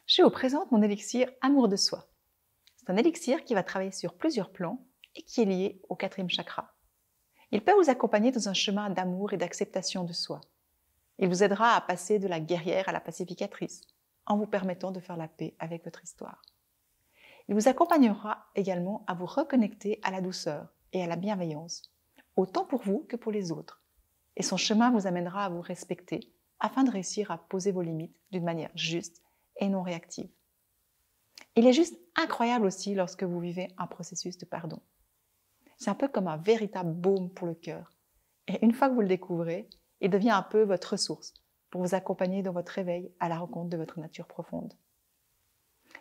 Je vous présente mon élixir Amour de soi. C'est un élixir qui va travailler sur plusieurs plans et qui est lié au 4e chakra. Il peut vous accompagner dans un chemin d'amour et d'acceptation de soi. Il vous aidera à passer de la guerrière à la pacificatrice, en vous permettant de faire la paix avec votre histoire. Il vous accompagnera également à vous reconnecter à la douceur et à la bienveillance, autant pour vous que pour les autres. Et son chemin vous amènera à vous respecter afin de réussir à poser vos limites d'une manière juste et non réactive. Il est juste incroyable aussi lorsque vous vivez un processus de pardon. C'est un peu comme un véritable baume pour le cœur. Et une fois que vous le découvrez, il devient un peu votre ressource pour vous accompagner dans votre réveil à la rencontre de votre nature profonde.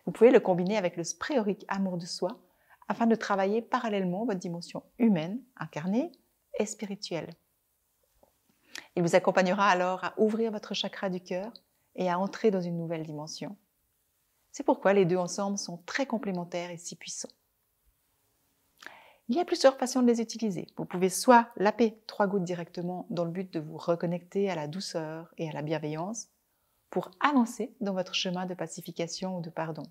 Vous pouvez le combiner avec le spray aurique Amour de soi afin de travailler parallèlement votre dimension humaine, incarnée et spirituelle. Il vous accompagnera alors à ouvrir votre chakra du cœur et à entrer dans une nouvelle dimension. C'est pourquoi les deux ensemble sont très complémentaires et si puissants. Il y a plusieurs façons de les utiliser. Vous pouvez soit laper 3 gouttes directement dans le but de vous reconnecter à la douceur et à la bienveillance pour avancer dans votre chemin de pacification ou de pardon.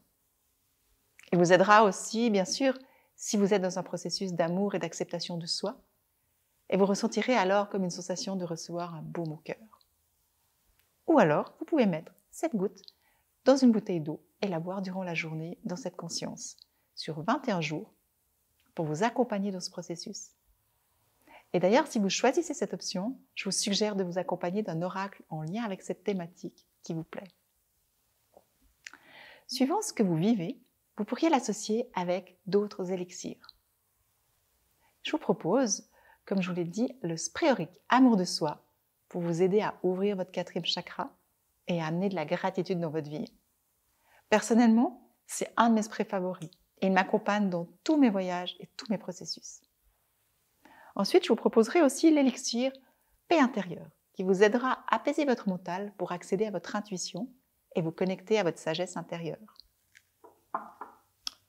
Il vous aidera aussi, bien sûr, si vous êtes dans un processus d'amour et d'acceptation de soi, et vous ressentirez alors comme une sensation de recevoir un baume au cœur. Ou alors, vous pouvez mettre 7 gouttes dans une bouteille d'eau et la boire durant la journée dans cette conscience, sur 21 jours, pour vous accompagner dans ce processus. Et d'ailleurs, si vous choisissez cette option, je vous suggère de vous accompagner d'un oracle en lien avec cette thématique qui vous plaît. Suivant ce que vous vivez, vous pourriez l'associer avec d'autres élixirs. Je vous propose, comme je vous l'ai dit, le spray aurique Amour de soi pour vous aider à ouvrir votre 4e chakra et à amener de la gratitude dans votre vie. Personnellement, c'est un de mes sprays favoris et il m'accompagne dans tous mes voyages et tous mes processus. Ensuite, je vous proposerai aussi l'élixir Paix intérieure qui vous aidera à apaiser votre mental pour accéder à votre intuition et vous connecter à votre sagesse intérieure.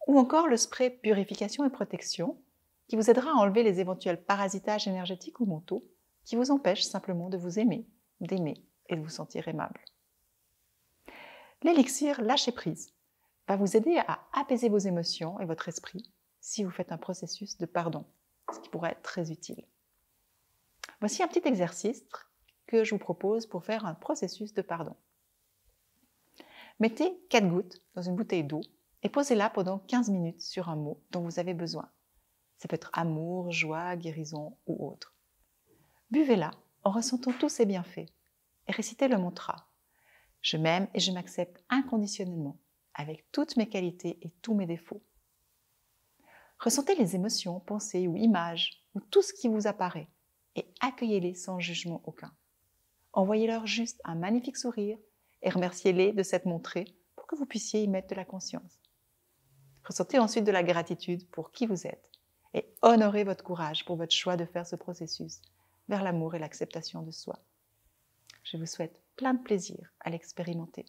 Ou encore le spray Purification et protection qui vous aidera à enlever les éventuels parasitages énergétiques ou mentaux qui vous empêchent simplement de vous aimer, d'aimer et de vous sentir aimable. L'élixir Lâcher prise va vous aider à apaiser vos émotions et votre esprit si vous faites un processus de pardon, ce qui pourrait être très utile. Voici un petit exercice que je vous propose pour faire un processus de pardon. Mettez 4 gouttes dans une bouteille d'eau et posez-la pendant 15 minutes sur un mot dont vous avez besoin. Ça peut être amour, joie, guérison ou autre. Buvez-la en ressentant tous ses bienfaits et récitez le mantra « Je m'aime et je m'accepte inconditionnellement avec toutes mes qualités et tous mes défauts ». Ressentez les émotions, pensées ou images ou tout ce qui vous apparaît et accueillez-les sans jugement aucun. Envoyez-leur juste un magnifique sourire et remerciez-les de s'être montrés pour que vous puissiez y mettre de la conscience. Ressentez ensuite de la gratitude pour qui vous êtes et honorez votre courage pour votre choix de faire ce processus vers l'amour et l'acceptation de soi. Je vous souhaite plein de plaisir à l'expérimenter.